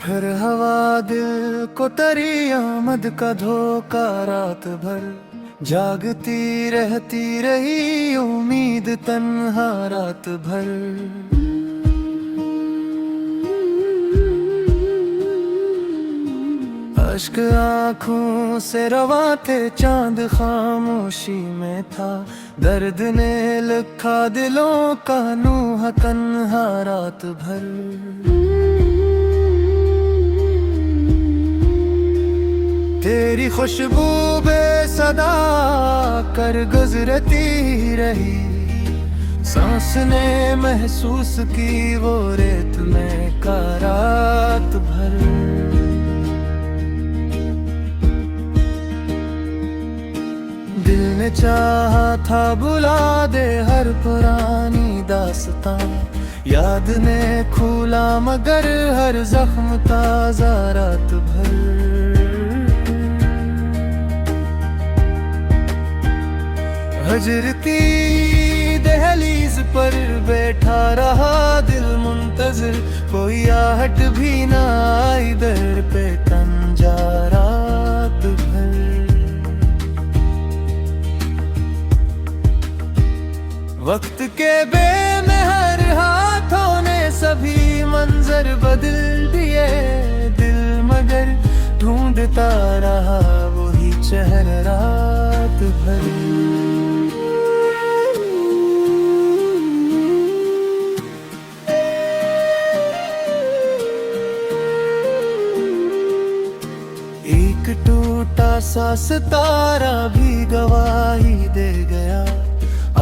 फिर हवा दिल को तरी आमद का धोखा, रात भर जागती रहती रही उम्मीद तन्हा रात भर। अश्क आँखों से रवा थे, चांद खामोशी में था, दर्द ने लिखा दिलों का नूह तन्हा रात भर। तेरी खुशबू बेसदा कर गुजरती रही, सांस ने महसूस की वो रेत में का रात भर। दिल ने चाहा था बुला दे हर पुरानी दास्तां, याद ने खोला मगर हर जख्म ताजा रात भर। हजर की दहलीज पर बैठा रहा दिल मुंतज़िर, कोई आहट भी ना आई दर पे तन जा रात भर। वक्त के बेमेहर हाथों ने सभी मंजर बदल दिए, दिल मगर ढूंढता रहा वही चेहरा रात भर। एक टूटा सा सितारा भी गवाही दे गया,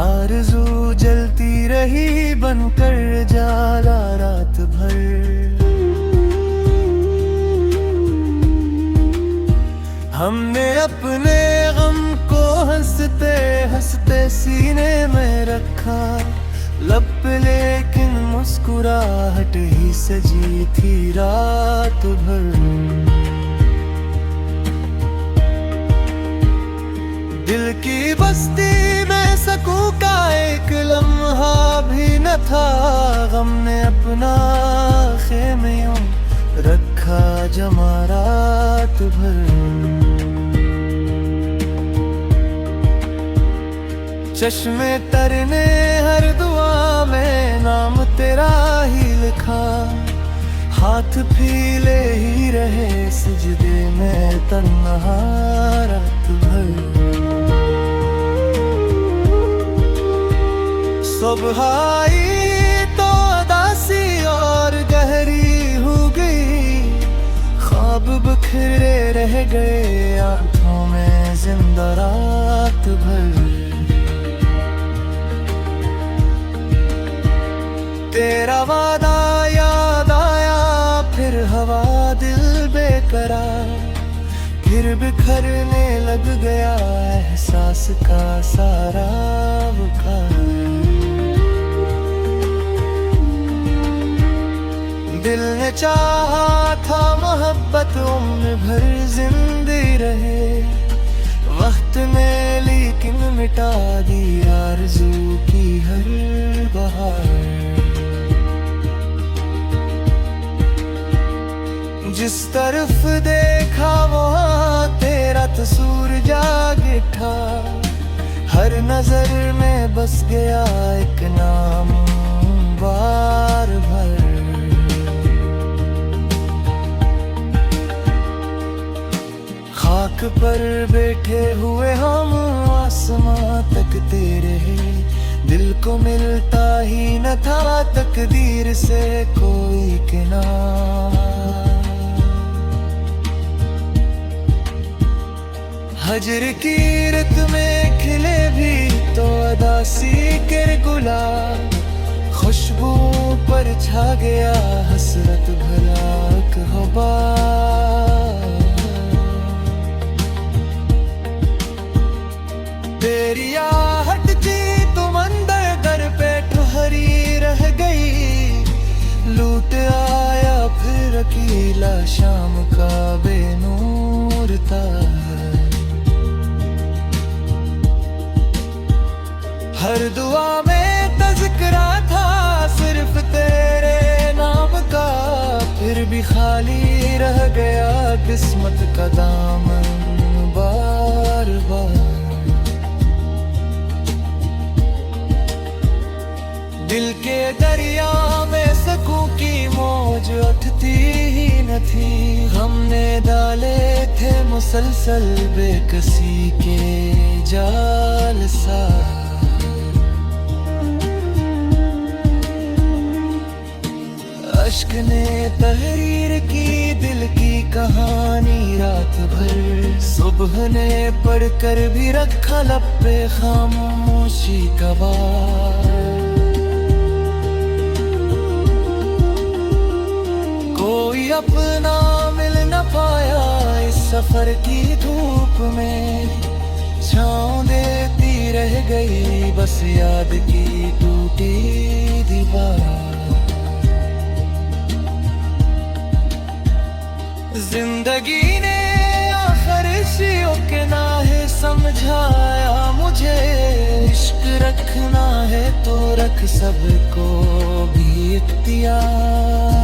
आरज़ू जलती रही बनकर जाला रात भर। हमने अपने गम को हंसते हंसते सीने में रखा, लब पे लेकिन मुस्कुराहट ही सजी थी रात भर। दिल की बस्ती में सकूं का एक लम्हा भी न था, गम ने अपना खेमे यूं रखा जमा रात भर। चश्मे तरने हर दुआ में नाम तेरा ही लिखा, हाथ फीले ही रहे सजदे में तन्हा रात भर। सुबह आई तो उदासी और गहरी हो गई, ख्वाब बिखरे रह गए आंखों में जिंदा रात भर। तेरा वादा याद आया फिर हवा दिल बेकरार, फिर बिखरने लग गया एहसास का सारा बुखार। दिल ने चाहा था मोहब्बत उम्र भर जिंदगी रहे, वक्त ने लेकिन मिटा दी आरज़ू की हर बहार। जिस तरफ देखा वहाँ तेरा तस्वीर जाग उठा, हर नजर में बस गया एक नाम बार भर। खाक पर बैठे हुए हम आसमां तकते रहे, दिल को मिलता ही न था तकदीर से कोई किनारा। हजर की रत में खिले भी तो अदासी के गुलाब, खुशबू पर छा गया हसरत भला गुबार। तेरी आहट थी तुम अंदर दर पे ठहरी रह गई, लूट आया फिर अकेला शाम का बेनूर था। हर दुआ में तज़किरा था सिर्फ तेरे नाम का, फिर भी खाली रह गया किस्मत का दामन बार बार। दिल के दरिया में सकूं की मौज उठती ही न थी। हमने डाले थे मुसलसल बेकसी के जाल सा। अश्क ने तहरीर की दिल की कहानी रात भर। सुबह ने पढ़कर भी रखा लब पे खामोशी का बार। कोई अपना मिल न पाया इस सफर की धूप में। छाँव देती रह गई बस याद की टूटी दीवार। जिंदगी ने आखिर इश्क़ के नाहे समझाया मुझे। इश्क रखना है तो रख सबको भी इख्तियार।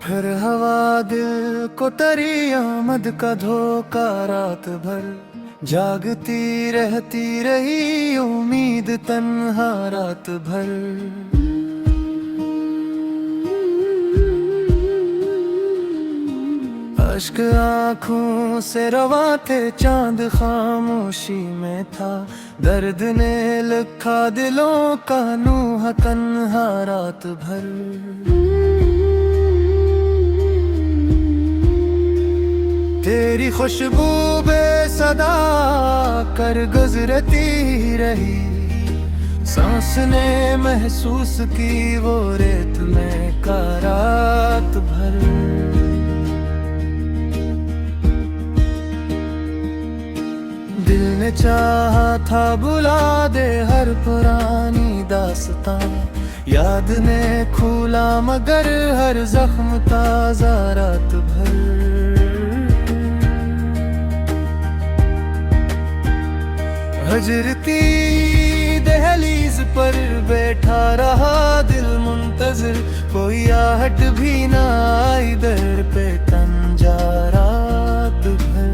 फिर हवा दिल को तरी आमद का धोखा रात भर। जागती रहती रही उम्मीद तन्हा रात भर। अश्क आँखों से रवा थे चांद खामोशी में था। दर्द ने लिखा दिलों का नूह तन्हा रात भर। तेरी खुशबू बेसदा कर गुजरती रही। सांस ने महसूस की वो रेत में का रात भर। दिल ने चाहा था बुला दे हर पुरानी दास्तां। याद ने खूला मगर हर जख्म ताजा रात भर। हजरती दहलीज पर बैठा रहा दिल मुंतज़िर। कोई आहट भी ना आई दर पे तन जा रात भर।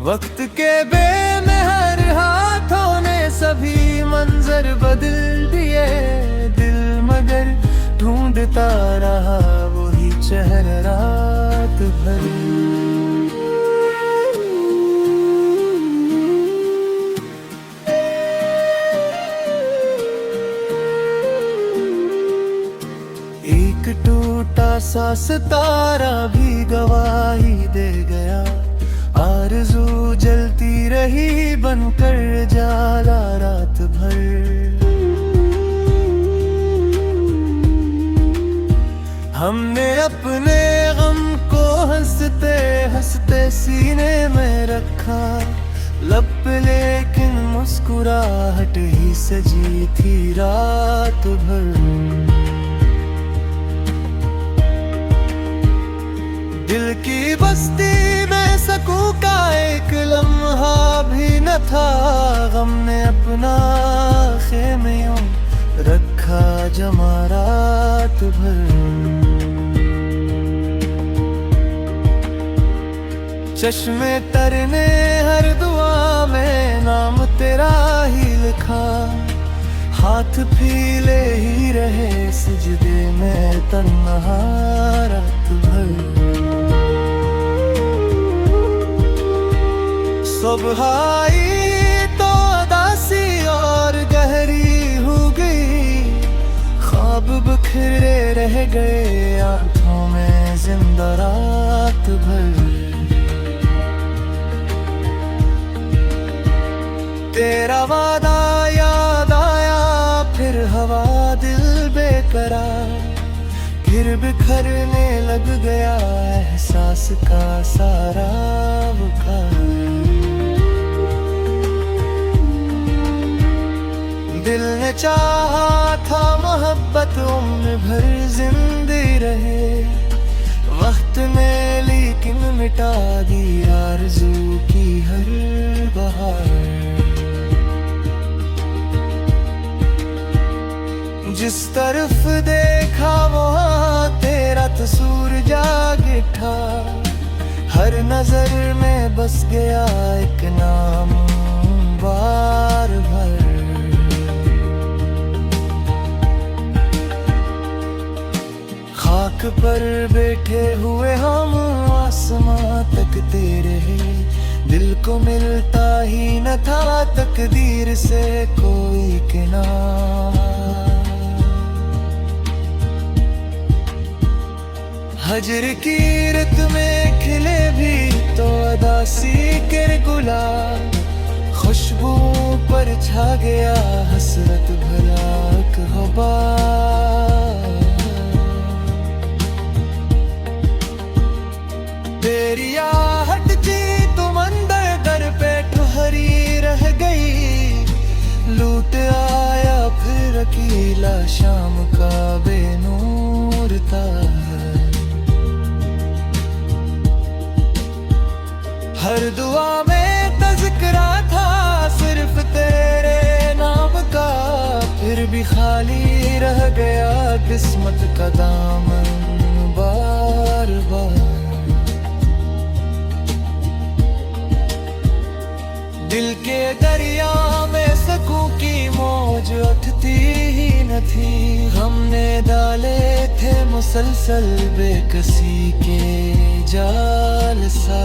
वक्त के बेमहर हाथों ने सभी मंजर बदल दिए। दिल मगर ढूंढता रहा वही चेहरा रात भर। टूटा सा सितारा भी गवाही दे गया। आरज़ू जलती रही बनकर जाला रात भर। हमने अपने गम को हंसते हंसते सीने में रखा। लब पे लेकिन मुस्कुराहट ही सजी थी रात भर। दिल की बस्ती में सकूं का एक लम्हा भी न था। गम ने अपना खेमे यूं रखा जमा रात भर। चश्मे तरने हर दुआ में नाम तेरा ही लिखा। हाथ फीले ही रहे सजदे में तन्हा रात भर। सुबह आई तो उदासी और गहरी हो गई। ख्वाब बिखरे रोंदा रात भर। तेरा वादा याद आया, फिर हवा दिल बेकरार, फिर बिखरने लग गया एहसास का सारा बुखार। दिल ने चाहा था मोहब्बत उम्र भर जिंदगी रहे, वक्त ने लेकिन मिटा दी आरज़ू की हर बहार। जिस तरफ देखा वहाँ तेरा तस्वीर जाग उठा, हर नजर में बस गया एक नाम बार भर। खाक पर बैठे हुए हम आसमां तकते रहे, दिल को मिलता ही न था तकदीर से कोई किनारा। हजर की रुत में खिले भी तो अदासी के गुलाब, खुशबू पर छा गया हसरत भरा गुबार। तेरी आहट जी तुम अंदर दर पे ठहरी रह गई, लूट आया फिर अकेला शाम का बेनूर तार। हर दुआ में तज़किरा था सिर्फ तेरे नाम का, फिर भी खाली रह गया किस्मत का दामन बार बार। दिल के दरिया में सकूं की मौज उठती ही न थी, हमने डाले थे मुसलसल बेकसी के जाल सा।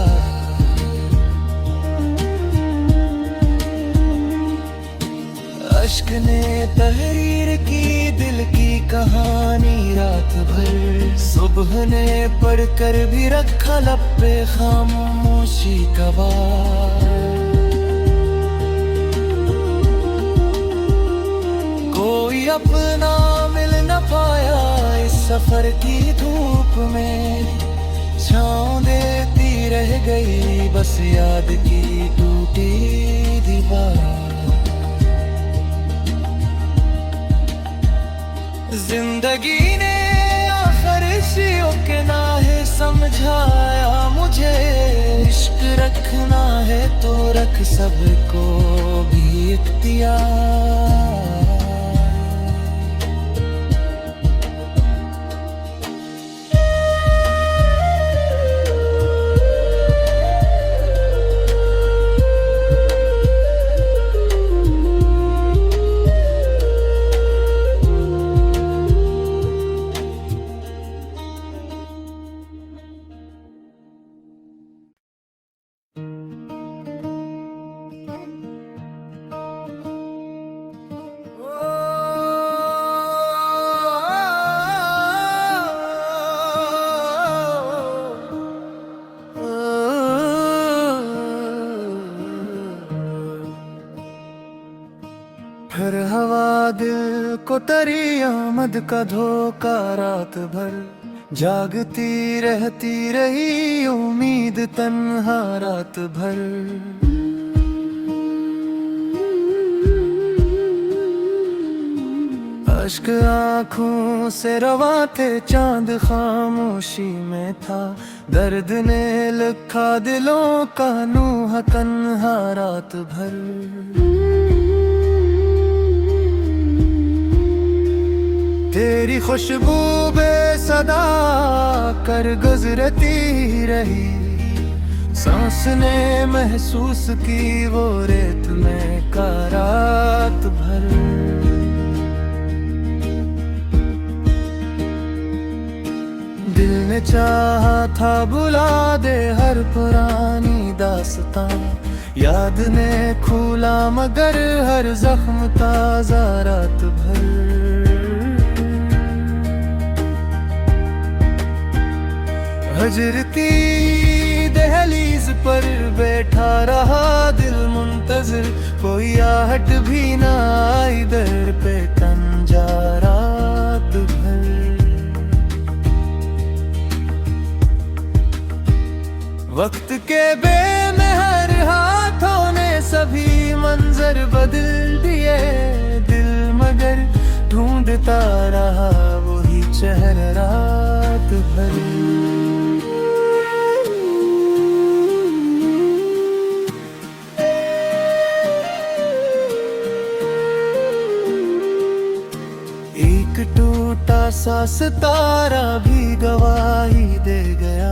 अश्क ने तहरीर की दिल की कहानी रात भर, सुबह ने पढ़कर भी रखा लब पे खामोशी का बार। कोई अपना मिल न पाया इस सफर की धूप में, छाँव देती रह गई बस याद की टूटी दीवार। जिंदगी ने आखिर इश्क़ के नाहे समझाया मुझे, इश्क रखना है तो रख सबको भी इख्तियार। फिर हवा दिल को तरी आमद का धोखा, रात भर जागती रहती रही उम्मीद तन्हा रात भर। अश्क आँखों से रवा थे चांद खामोशी में था, दर्द ने लिखा दिलों का नूह तन्हा रात भर। तेरी खुशबू बेसदा कर गुजरती रही, सांस ने महसूस की वो रेत में का रात भर। दिल ने चाहा था बुला दे हर पुरानी दास्तां, याद ने खोला मगर हर जख्म ताजा रात भर। हजर की दहलीज पर बैठा रहा दिल मुंतजिर, कोई आहट भी ना आई दर पे तन जा रात भर। वक्त के बेमेहर हाथों ने सभी मंजर बदल दिए, दिल मगर ढूंढता रहा वही चेहरा रात भर। एक टूटा सा सितारा भी गवाही दे गया,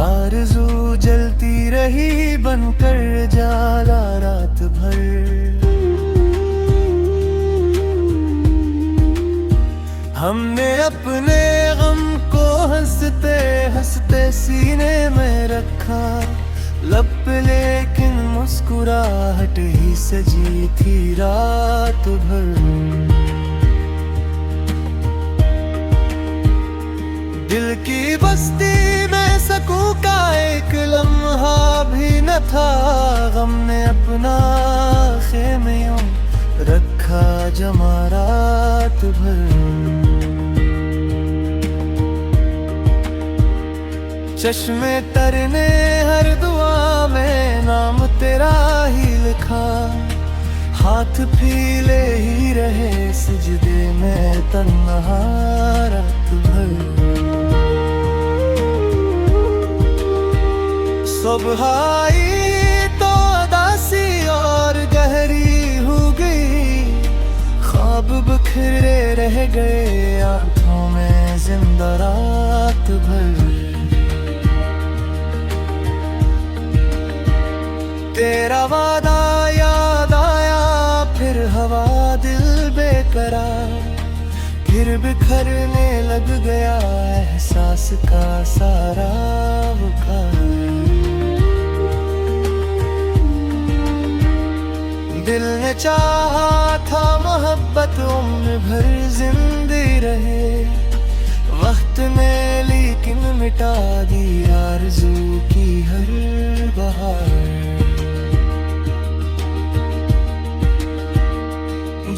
आरज़ू जलती रही बनकर जाला रात भर। हमने अपने गम को हंसते हंसते सीने में रखा, लब पे लेकिन मुस्कुराहट ही सजी थी रात भर। दिल की बस्ती में सकूं का एक लम्हा भी न था, गम ने अपना खेमे यूं रखा जमा रात भर। चश्मे तरने हर दुआ में नाम तेरा ही लिखा, हाथ फीले ही रहे सजदे में तन्हा रात भर। सुबह आई तो उदासी और गहरी हो गई, ख्वाब बिखरे रह गए आंखों में जिंदा रात भर। तेरा वादा याद आया फिर हवा दिल बेकरार, फिर बिखरने लग गया एहसास का सारा बुखार। दिल ने चाहा था मोहब्बत उम्र भर जिंदी रहे, वक्त ने लेकिन मिटा दी आरज़ू की हर बहार।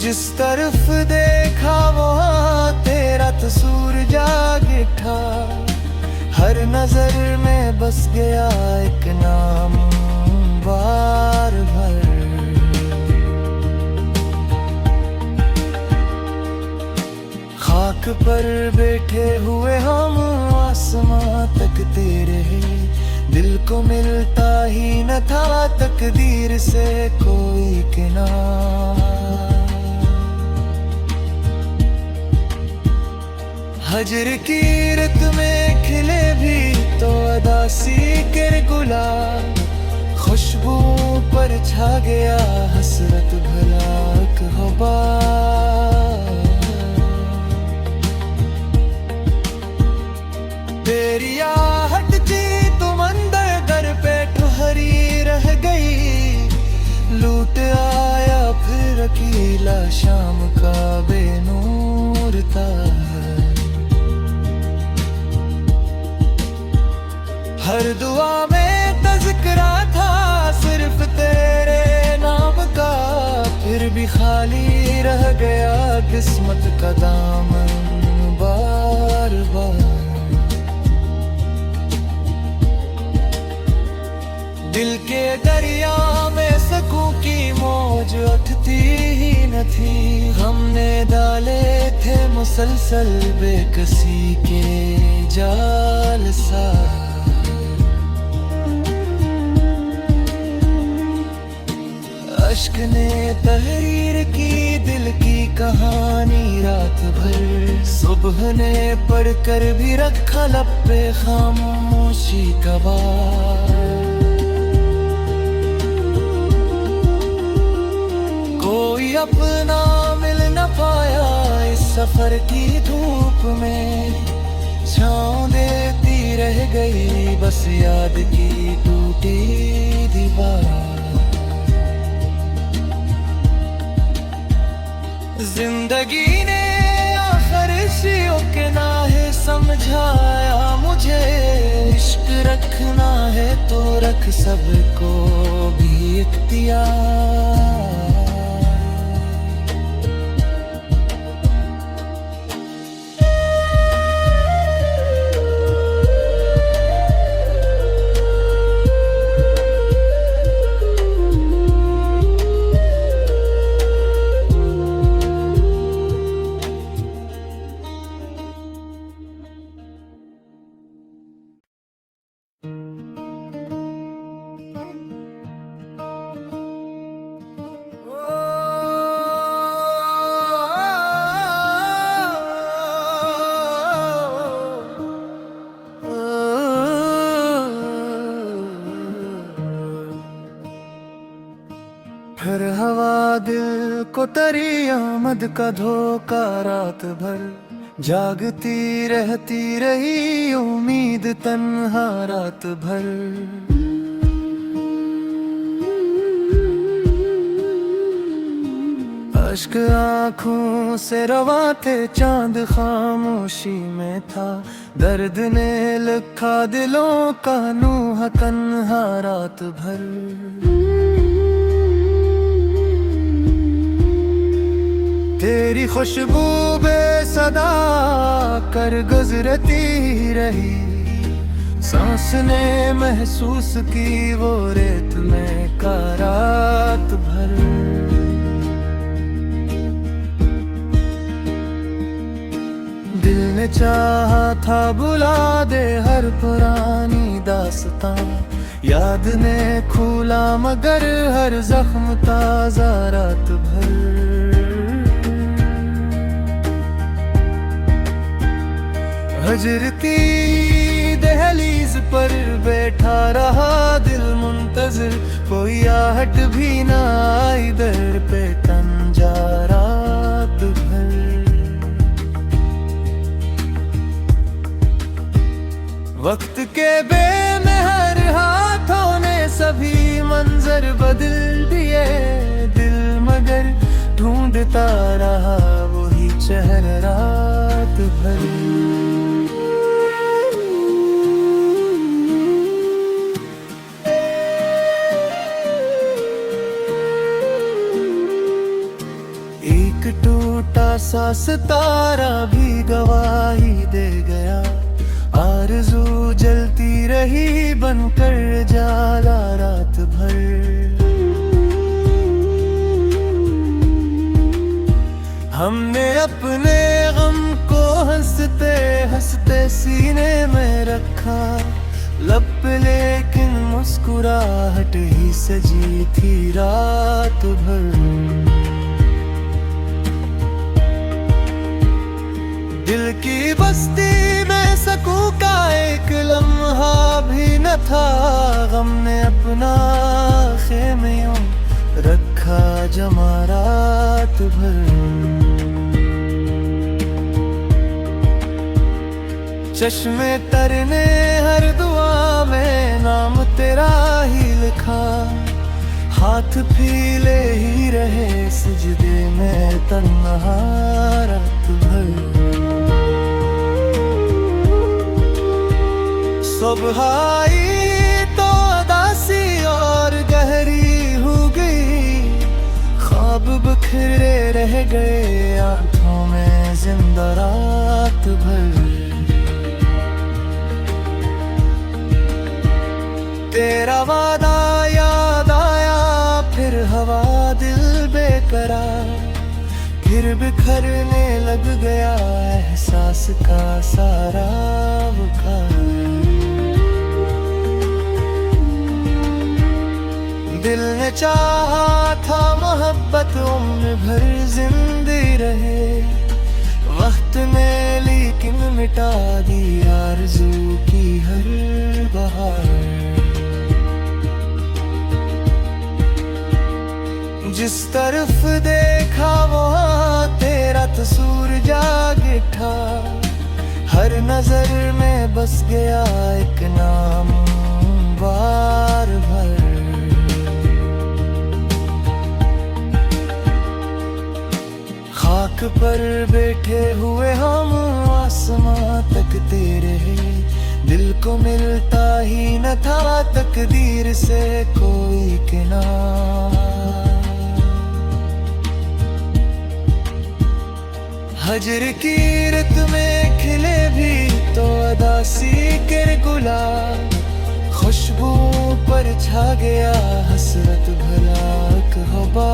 जिस तरफ देखा वहाँ तेरा तस्वीर जाग उठा, हर नजर में बस गया एक नाम बार भर। खाक पर बैठे हुए हम आसमां तकते रहे, दिल को मिलता ही न था तकदीर से कोई किनारा। हजर की रत में खिले भी तो अदासी के गुलाब, खुशबू पर छा गया हसरत भला गुबार। तेरी आहट थी तुम अंदर घर पे ठहरी रह गई, लूट आया फिर अकेला शाम का बेनूर था। हर दुआ में तज़किरा था सिर्फ तेरे नाम का, फिर भी खाली रह गया किस्मत का दामन बार बार। दिल के दरिया में सकूं की मौज उठती ही न थी, हमने डाले थे मुसलसल बेकसी के जाल सा। अश्क ने तहरीर की दिल की कहानी रात भर, सुबह ने पढ़कर भी रखा लब पे खामोशी का बार। कोई अपना मिल न पाया इस सफर की धूप में, छाँव देती रह गई बस याद की टूटी दीवार। जिंदगी ने आखिर शियों के नाहे समझाया मुझे, इश्क रखना है तो रख सबको भी इख्तियार। फिर हवा दिल को तरी आमद का धोखा, रात भर जागती रहती रही उम्मीद तन्हा रात भर। अश्क आँखों से रवा थे, चांद खामोशी में था, दर्द ने लिखा दिलों का नूह तन्हा रात भर। तेरी खुशबू बेसदा कर गुजरती रही, सांस ने महसूस की वो रेत में का रात भर। दिल ने चाहा था बुला दे हर पुरानी दास्तां, याद ने खूला मगर हर जख्म ताजा रात भर। हजर की दहलीज पर बैठा रहा दिल मुंतजिर, कोई आहट भी ना आई दर पे तन जा रात भर। वक्त के बेमेहर हाथों ने सभी मंजर बदल दिए, दिल मगर ढूंढता रहा वही चेहरा रात भर। एक टूटा सा सितारा भी गवाही दे गया, आरज़ू जलती रही बनकर जाला रात भर। हमने अपने गम को हंसते हंसते सीने में रखा, लब पे लेकिन मुस्कुराहट ही सजी थी रात भर। दिल की बस्ती में सकूं का एक लम्हा भी न था, गम ने अपना खेमे यूं रखा जमा रात भर। चश्मे तरने हर दुआ में नाम तेरा ही लिखा, हाथ फीले ही रहे सजदे में तन्हा रात भर। सुबह आई तो उदासी और गहरी हो गई, ख्वाब बिखरे रह गए आंखों में जिंदा रात भर। तेरा वादा याद आया फिर हवा दिल बेकरार, फिर बिखरने लग गया एहसास का सारा बुखार। दिल ने चाहा था मोहब्बत उम्र भर जिंदगी रहे, वक्त ने लेकिन मिटा दी आरज़ू की हर बहार। जिस तरफ देखा वहाँ तेरा तस्वीर जाग उठा, हर नजर में बस गया एक नाम बार भर। खाक एक पर बैठे हुए हम आसमां तकते रहे, दिल को मिलता ही न था तकदीर से कोई किनारा। हजर की रत में खिले भी तो अदासी के गुलाब, खुशबू पर छा गया हसरत भरा कहबा।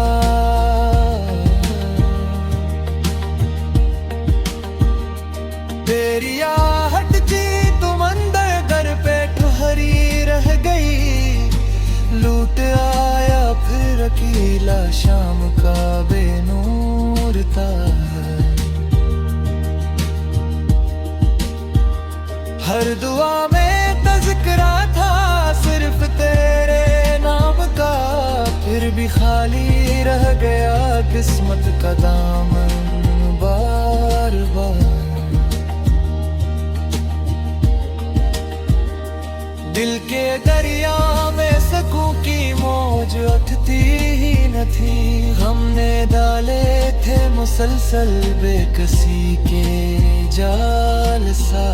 तेरी आहट जी तुम अंदर घर पे ठहरी रह गई, लूट आया फिर अकेला शाम का बेनूर तारा। हर दुआ में तज़किरा था सिर्फ तेरे नाम का, फिर भी खाली रह गया किस्मत का दामन बार बार। दिल के दरिया में सकूं की मौज उठती ही न थी, हमने डाले थे मुसलसल बेकसी के जाल सा।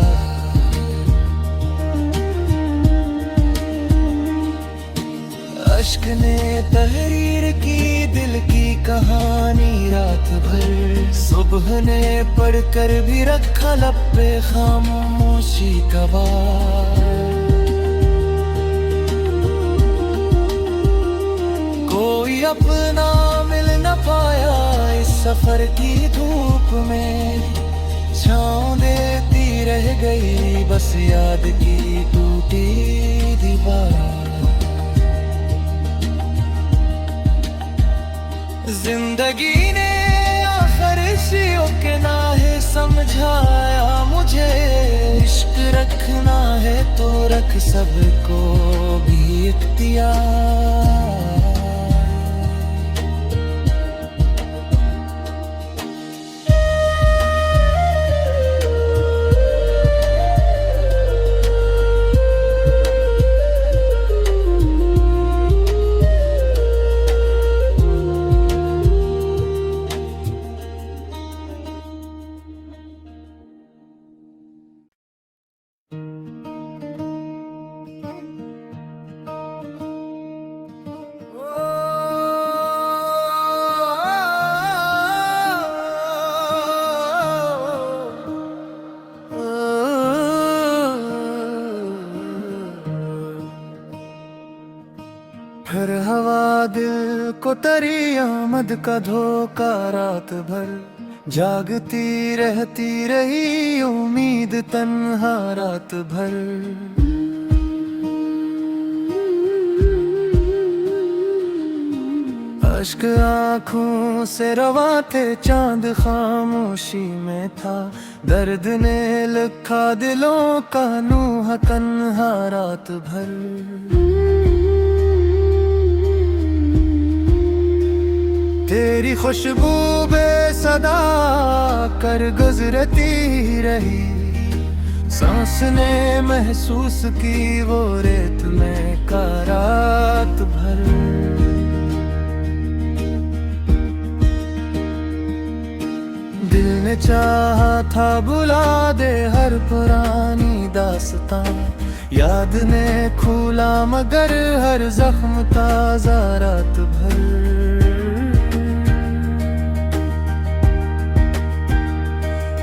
अश्क ने तहरीर की दिल की कहानी रात भर, सुबह ने पढ़कर भी रखा लब पे खामोशी का बार। कोई अपना मिल न पाया इस सफर की धूप में, छाँव देती रह गई बस याद की टूटी दीवार। जिंदगी ने आखिर इश्क़ के नाहे समझाया मुझे, इश्क रखना है तो रख सबको भी इख्तियार। फिर हवा दिल को तरी आमद का धोखा, रात भर जागती रहती रही उम्मीद तन्हा रात भर। अश्क आँखों से रवा थे चांद खामोशी में था, दर्द ने लिखा दिलों का नूह तन्हा रात भर। तेरी खुशबू बेसदा कर गुजरती रही, सांस ने महसूस की वो रेत में का रात भर। दिल ने चाहा था बुला दे हर पुरानी दास्तां, याद ने खोला मगर हर जख्म ताजा रात भर।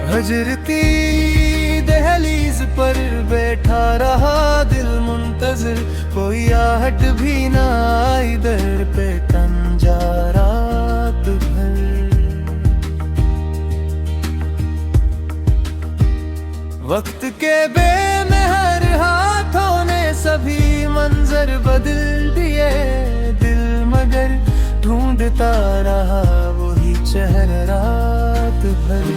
हजर की दहलीज पर बैठा रहा दिल मुंतज़िर, कोई आहट भी ना आई दर पे तन जा रात भर। वक्त के बेमेहर हाथों ने सभी मंजर बदल दिए, दिल मगर ढूंढता रहा वही चेहरा रात भर।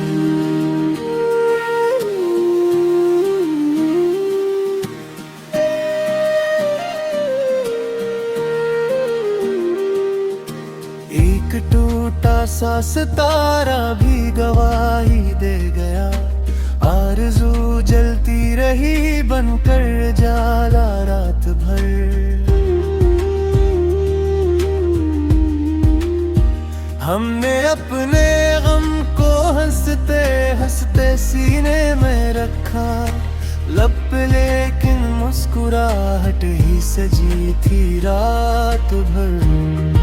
एक टूटा सा सितारा भी गवाही दे गया, आरज़ू जलती रही बनकर जाला रात भर। हमने अपने गम को देखा, लब पे लेकिन मुस्कुराहट ही सजी थी रात भर।